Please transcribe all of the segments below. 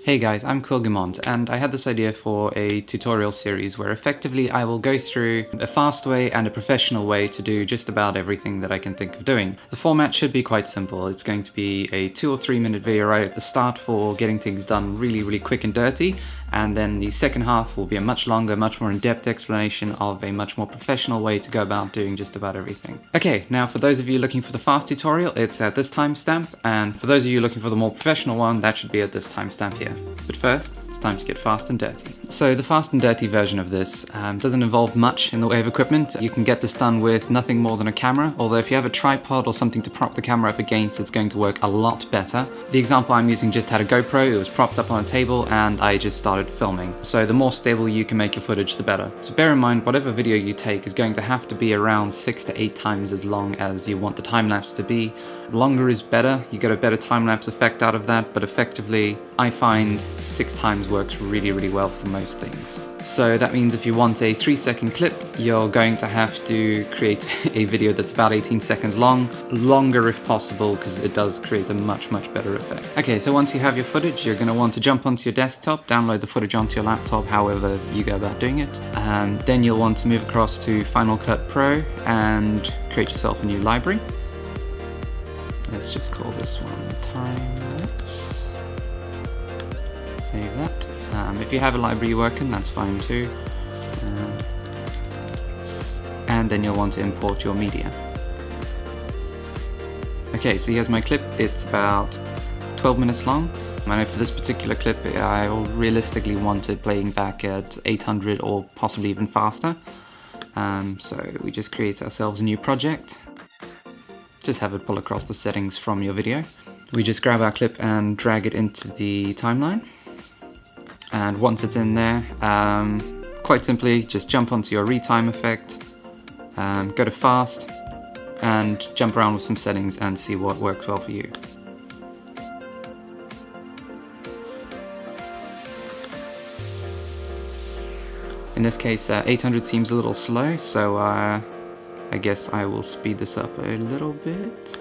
Hey guys, I'm Quilgamont, and I had this idea for a tutorial series where effectively I will go through a fast way and a professional way to do just about everything that I can think of doing. The format should be quite simple. It's going to be a 2 or 3 minute video right at the start for getting things done really quick and dirty, and then the second half will be a much longer, much more in-depth explanation of a much more professional way to go about doing just about everything. Okay, now for those of you looking for the fast tutorial, it's at this timestamp, and for those of you looking for the more professional one, that should be at this timestamp here. But first, it's time to get fast and dirty. So the fast and dirty version of this doesn't involve much in the way of equipment. You can get this done with nothing more than a camera, although if you have a tripod or something to prop the camera up against, it's going to work a lot better. The example I'm using just had a GoPro, it was propped up on a table, and I just started filming. So the more stable you can make your footage, the better. So bear in mind, whatever video you take is going to have to be around 6 to 8 times as long as you want the time-lapse to be. Longer is better, you get a better time-lapse effect out of that, but effectively I find 6 times works really well for most things. So that means if you want a 3-second clip, you're going to have to create a video that's about 18 seconds long, longer if possible, because it does create a much better effect. Okay, so once you have your footage, you're going to want to jump onto your desktop, download the footage onto your laptop, however you go about doing it. And then you'll want to move across to Final Cut Pro and create yourself a new library. Let's just call this one time-lapse. Save that. If you have a library you work in, that's fine too. And then you'll want to import your media. Okay, so here's my clip. It's about 12 minutes long. I know for this particular clip, I realistically want it playing back at 800 or possibly even faster. So we just create ourselves a new project. Just have it pull across the settings from your video. We just grab our clip and drag it into the timeline. And once it's in there, quite simply, just jump onto your retime effect, go to fast, and jump around with some settings and see what works well for you. In this case, 800 seems a little slow, so I guess I will speed this up a little bit.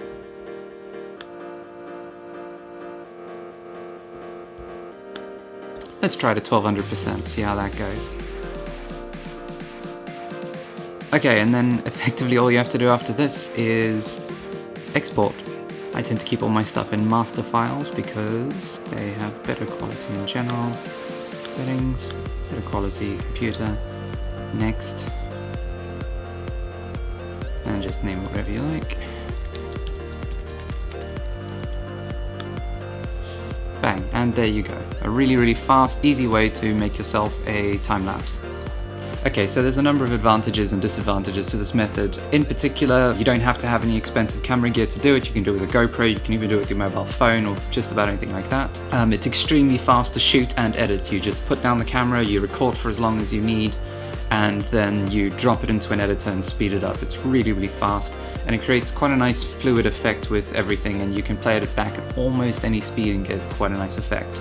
Let's try to 1200%, see how that goes. Okay, and then effectively all you have to do after this is export. I tend to keep all my stuff in master files because they have better quality in general. Settings, better quality, computer, next. And just name it whatever you like. Bang, and there you go. A really fast, easy way to make yourself a time-lapse. Okay, so there's a number of advantages and disadvantages to this method. In particular, you don't have to have any expensive camera gear to do it. You can do it with a GoPro, you can even do it with your mobile phone or just about anything like that. It's extremely fast to shoot and edit. You just put down the camera, you record for as long as you need, and then you drop it into an editor and speed it up. It's really fast. And it creates quite a nice fluid effect with everything, and you can play it back at almost any speed and get quite a nice effect,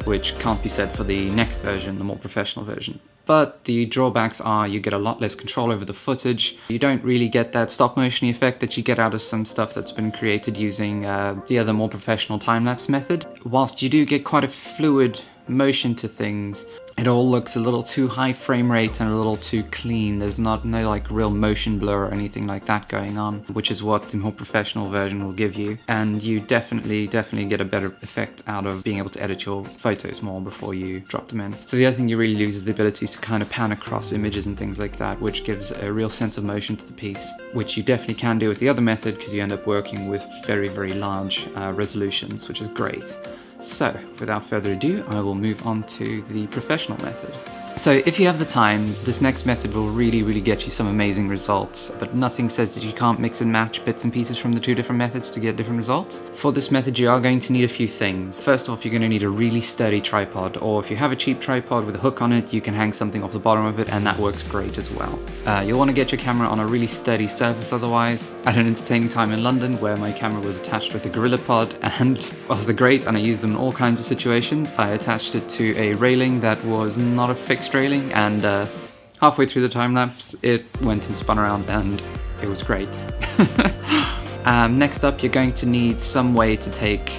which can't be said for the next version, the more professional version. But the drawbacks are you get a lot less control over the footage. You don't really get that stop motion effect that you get out of some stuff that's been created using the other more professional time-lapse method. Whilst you do get quite a fluid motion to things, it all looks a little too high frame rate and a little too clean. There's no like real motion blur or anything like that going on, which is what the more professional version will give you. And you definitely get a better effect out of being able to edit your photos more before you drop them in. So the other thing you really lose is the ability to kind of pan across images and things like that, which gives a real sense of motion to the piece, which you definitely can do with the other method because you end up working with very large resolutions, which is great. So, without further ado, I will move on to the professional method. So if you have the time, this next method will really get you some amazing results, but nothing says that you can't mix and match bits and pieces from the two different methods to get different results. For this method, you are going to need a few things. First off, you're going to need a really sturdy tripod, or if you have a cheap tripod with a hook on it, you can hang something off the bottom of it, and that works great as well. You'll want to get your camera on a really sturdy surface otherwise. I had an entertaining time in London where my camera was attached with a Gorilla Pod, and whilst they're great and I used them in all kinds of situations, I attached it to a railing that was not a fixed railing, and halfway through the time lapse it went and spun around and it was great. Next up, you're going to need some way to take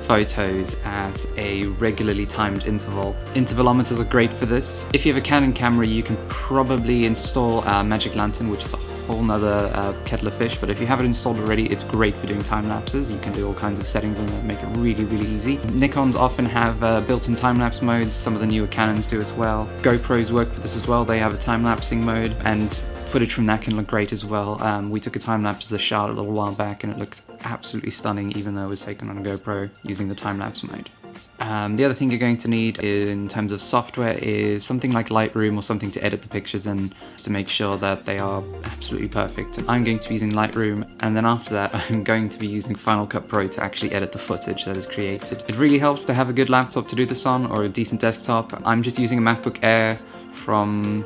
photos at a regularly timed interval. Intervalometers are great for this. If you have a Canon camera, you can probably install Magic Lantern, which is a whole nother kettle of fish, but if you have it installed already, it's great for doing time lapses. You can do all kinds of settings on that, make it really, really easy. Nikons often have built-in time-lapse modes. Some of the newer Canons do as well. GoPros work for this as well. They have a time-lapsing mode, and footage from that can look great as well. We took a time-lapse as a shot a little while back, and it looked absolutely stunning, even though it was taken on a GoPro using the time-lapse mode. The other thing you're going to need in terms of software is something like Lightroom or something to edit the pictures in, to make sure that they are absolutely perfect. I'm going to be using Lightroom, and then after that I'm going to be using Final Cut Pro to actually edit the footage that is created. It really helps to have a good laptop to do this on, or a decent desktop. I'm just using a MacBook Air from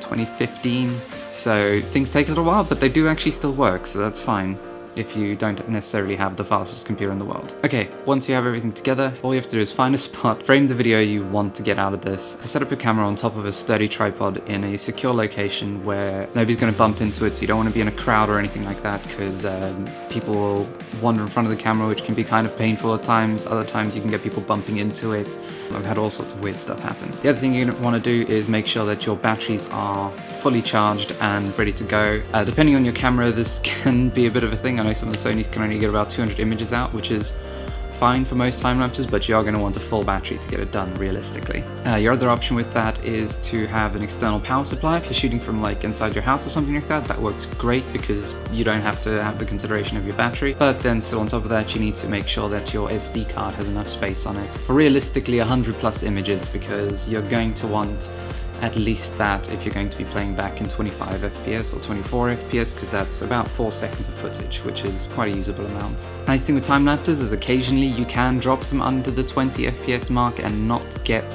2015, so things take a little while, but they do actually still work, so that's fine if you don't necessarily have the fastest computer in the world. Okay, once you have everything together, all you have to do is find a spot, frame the video you want to get out of this, to set up your camera on top of a sturdy tripod in a secure location where nobody's going to bump into it, so you don't want to be in a crowd or anything like that, because people will wander in front of the camera, which can be kind of painful at times. Other times you can get people bumping into it. I've had all sorts of weird stuff happen. The other thing you're going to want to do is make sure that your batteries are fully charged and ready to go. Depending on your camera, this can be a bit of a thing. I know some of the Sonys can only get about 200 images out, which is fine for most time lapses, but you are going to want a full battery to get it done realistically. Your other option with that is to have an external power supply. If you're shooting from like inside your house or something like that, that works great because you don't have to have the consideration of your battery. But then still on top of that, you need to make sure that your SD card has enough space on it for realistically 100 plus images, because you're going to want at least that if you're going to be playing back in 25 FPS or 24 FPS, because that's about 4 seconds of footage, which is quite a usable amount. Nice thing with time lapses is occasionally you can drop them under the 20 FPS mark and not get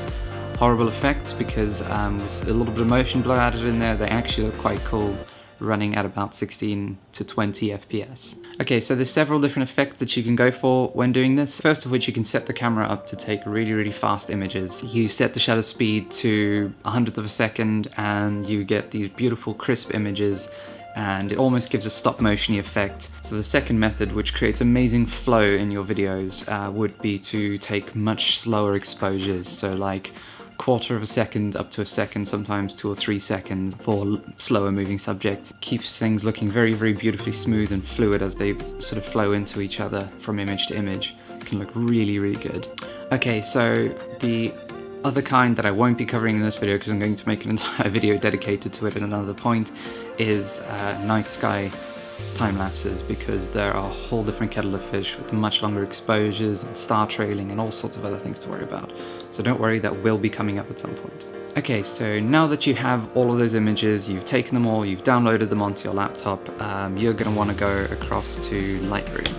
horrible effects, because with a little bit of motion blur added in there, they actually look quite cool running at about 16 to 20 FPS. Okay, so there's several different effects that you can go for when doing this. First of which, you can set the camera up to take really, really fast images. You set the shutter speed to 100th of a second and you get these beautiful crisp images, and it almost gives a stop motion-y effect. So the second method, which creates amazing flow in your videos, would be to take much slower exposures. So like quarter of a second up to a second, sometimes 2 or 3 seconds for slower moving subjects. Keeps things looking very, very beautifully smooth and fluid as they sort of flow into each other from image to image. It can look really, really good. Okay, so the other kind that I won't be covering in this video, because I'm going to make an entire video dedicated to it at another point, is night sky time lapses, because there are a whole different kettle of fish with much longer exposures and star trailing and all sorts of other things to worry about. So don't worry, that will be coming up at some point. Okay, so now that you have all of those images, you've taken them all, you've downloaded them onto your laptop, you're going to want to go across to Lightroom.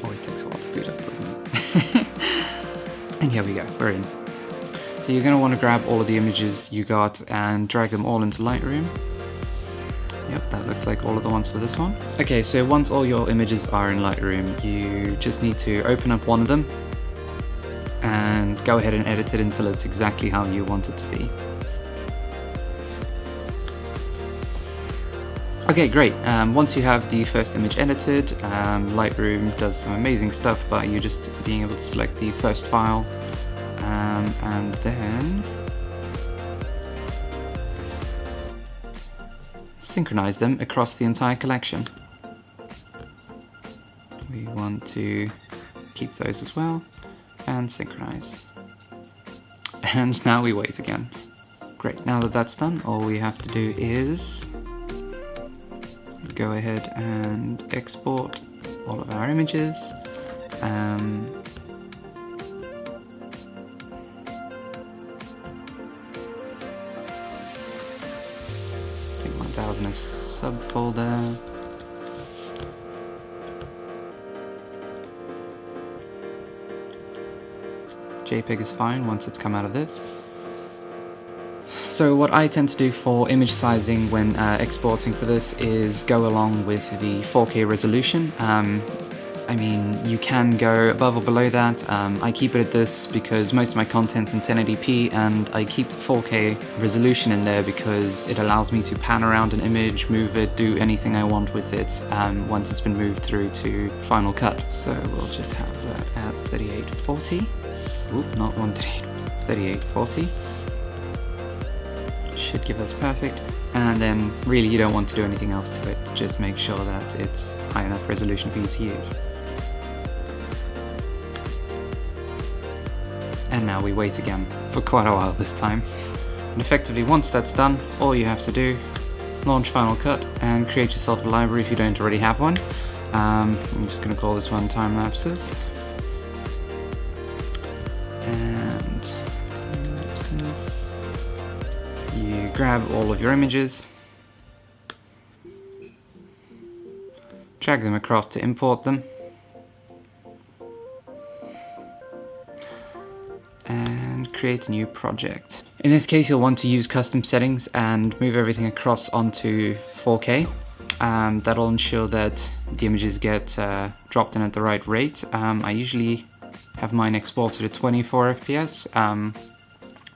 Always takes a while to boot up, doesn't it? And here we go, we're in. So you're going to want to grab all of the images you got and drag them all into Lightroom. Yep, that looks like all of the ones for this one. Okay, so once all your images are in Lightroom, you just need to open up one of them and go ahead and edit it until it's exactly how you want it to be. Okay, great. Once you have the first image edited, Lightroom does some amazing stuff by you just being able to select the first file, and then synchronize them across the entire collection. We want to keep those as well and synchronize. And now we wait again. Great, now that that's done, all we have to do is go ahead and export all of our images. As in a subfolder. JPEG is fine once it's come out of this. So what I tend to do for image sizing when exporting for this is go along with the 4K resolution. I mean, you can go above or below that. I keep it at this because most of my content's in 1080p, and I keep 4K resolution in there because it allows me to pan around an image, move it, do anything I want with it once it's been moved through to Final Cut. So we'll just have that at 3840. Oop, not 138, 3840. Should give us perfect. And then really you don't want to do anything else to it, just make sure that it's high enough resolution for you to use. And now we wait again, for quite a while this time. And effectively once that's done, all you have to do, launch Final Cut and create yourself a library if you don't already have one. I'm just going to call this one Timelapses. And Timelapses. You grab all of your images, drag them across to import them, and create a new project. In this case you'll want to use custom settings and move everything across onto 4K. That'll ensure that the images get dropped in at the right rate. I usually have mine exported at 24 FPS.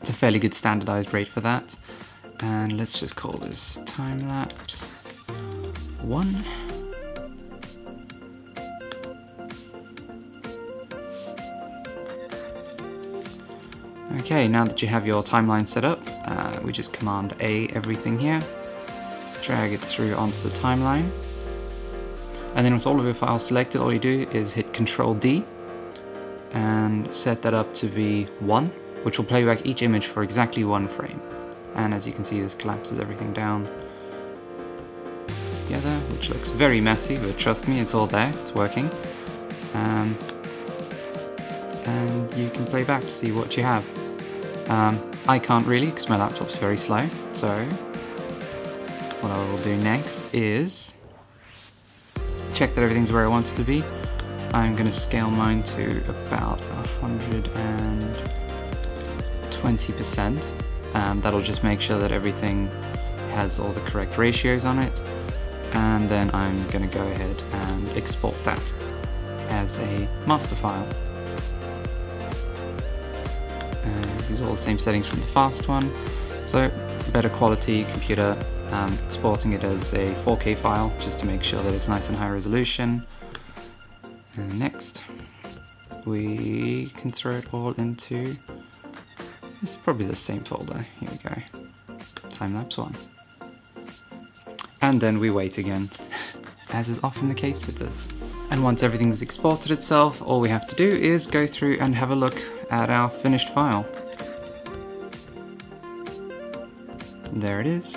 It's a fairly good standardized rate for that. And let's just call this Timelapse 1. Okay, now that you have your timeline set up, we just Command A everything here, drag it through onto the timeline, and then with all of your files selected, all you do is hit Control D and set that up to be 1, which will play back each image for exactly 1 frame. And as you can see, this collapses everything down together, which looks very messy, but trust me, it's all there, it's working. And you can play back to see what you have. I can't really, because my laptop's very slow, so what I will do next is check that everything's where I want it to be. I'm going to scale mine to about 120%. That'll just make sure that everything has all the correct ratios on it, and then I'm going to go ahead and export that as a master file. Use all the same settings from the fast one, so better quality computer, exporting it as a 4K file just to make sure that it's nice and high resolution. And next we can throw it all into, it's probably the same folder, here we go, Timelapse 1. And then we wait again, as is often the case with this. And once everything's exported itself, all we have to do is go through and have a look at our finished file. There it is.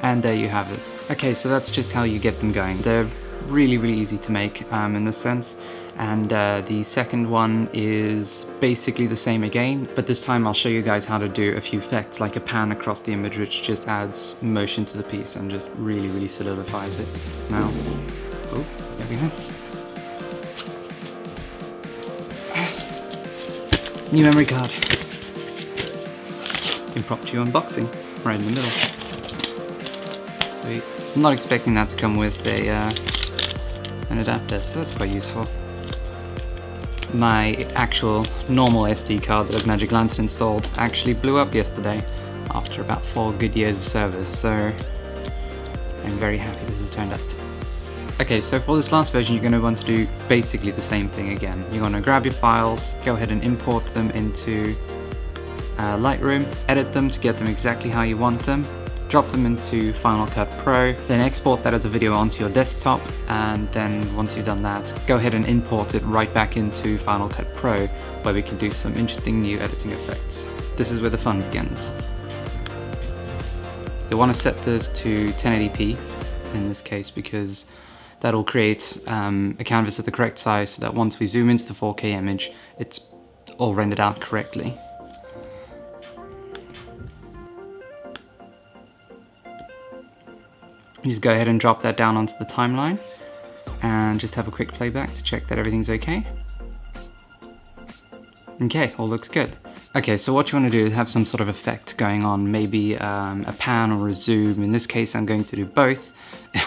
And there you have it. Okay, so that's just how you get them going. They're really, really easy to make in this sense. And the second one is basically the same again, but this time I'll show you guys how to do a few effects, like a pan across the image, which just adds motion to the piece and just really, really solidifies it. Now, oh, there we go. New memory card. Impromptu unboxing, right in the middle. Sweet. So I'm not expecting that to come with a an adapter, so that's quite useful. My actual normal SD card that has Magic Lantern installed actually blew up yesterday after about 4 good years of service, so I'm very happy this has turned up. Okay, so for this last version you're going to want to do basically the same thing again. You're going to grab your files, go ahead and import them into Lightroom, edit them to get them exactly how you want them, drop them into Final Cut Pro, then export that as a video onto your desktop, and then once you've done that, go ahead and import it right back into Final Cut Pro, where we can do some interesting new editing effects. This is where the fun begins. You'll want to set this to 1080p in this case, because that'll create a canvas of the correct size so that once we zoom into the 4K image, it's all rendered out correctly. Just go ahead and drop that down onto the timeline and just have a quick playback to check that everything's okay. Okay, all looks good. Okay, so what you want to do is have some sort of effect going on, maybe a pan or a zoom. In this case I'm going to do both,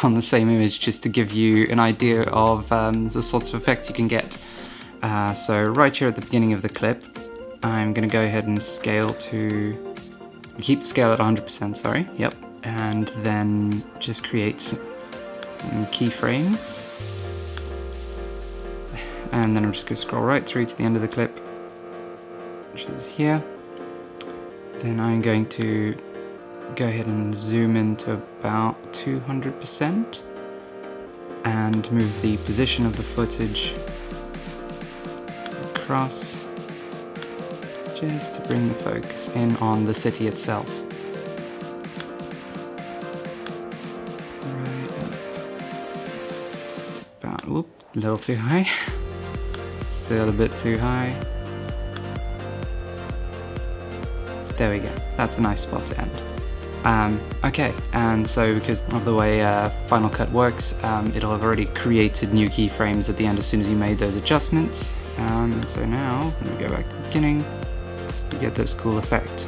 on the same image just to give you an idea of the sorts of effects you can get. So right here at the beginning of the clip, I'm going to go ahead and keep the scale at 100%, sorry, yep, and then just create some keyframes. And then I'm just going to scroll right through to the end of the clip, which is here. Then I'm going to go ahead and zoom in to about 200% and move the position of the footage across just to bring the focus in on the city itself. Right up. About, whoop, a little too high. Still a bit too high. There we go, that's a nice spot to end. Okay, and so because of the way Final Cut works, it'll have already created new keyframes at the end as soon as you made those adjustments. And so now, when we go back to the beginning, you get this cool effect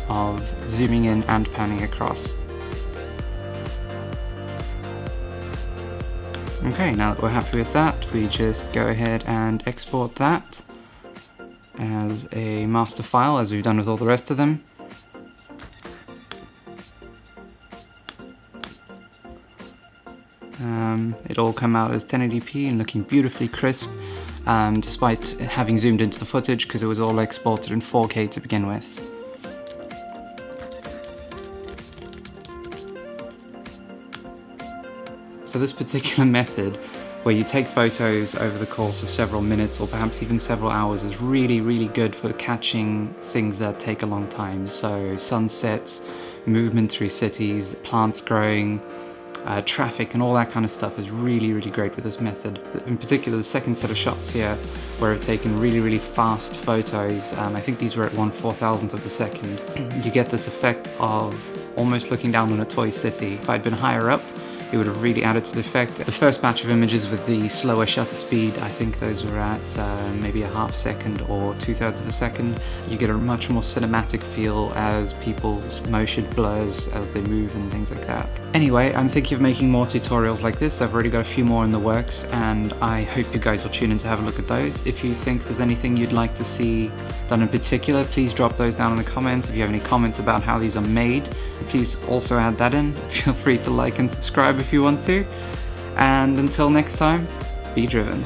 of zooming in and panning across. Okay, now that we're happy with that, we just go ahead and export that as a master file, as we've done with all the rest of them. It'll come out as 1080p and looking beautifully crisp, despite having zoomed into the footage because it was all exported in 4K to begin with. So this particular method, where you take photos over the course of several minutes or perhaps even several hours, is really, really good for catching things that take a long time. So sunsets, movement through cities, plants growing, traffic and all that kind of stuff is really, really great with this method. In particular, the second set of shots here, where I've taken really, really fast photos, I think these were at 1/4000th of a second, you get this effect of almost looking down on a toy city. If I'd been higher up, it would have really added to the effect. The first batch of images with the slower shutter speed, I think those were at maybe a half second or 2/3 of a second. You get a much more cinematic feel as people's motion blurs as they move and things like that. Anyway, I'm thinking of making more tutorials like this. I've already got a few more in the works, and I hope you guys will tune in to have a look at those. If you think there's anything you'd like to see done in particular, please drop those down in the comments. If you have any comments about how these are made, please also add that in. Feel free to like and subscribe if you want to. And until next time, be driven.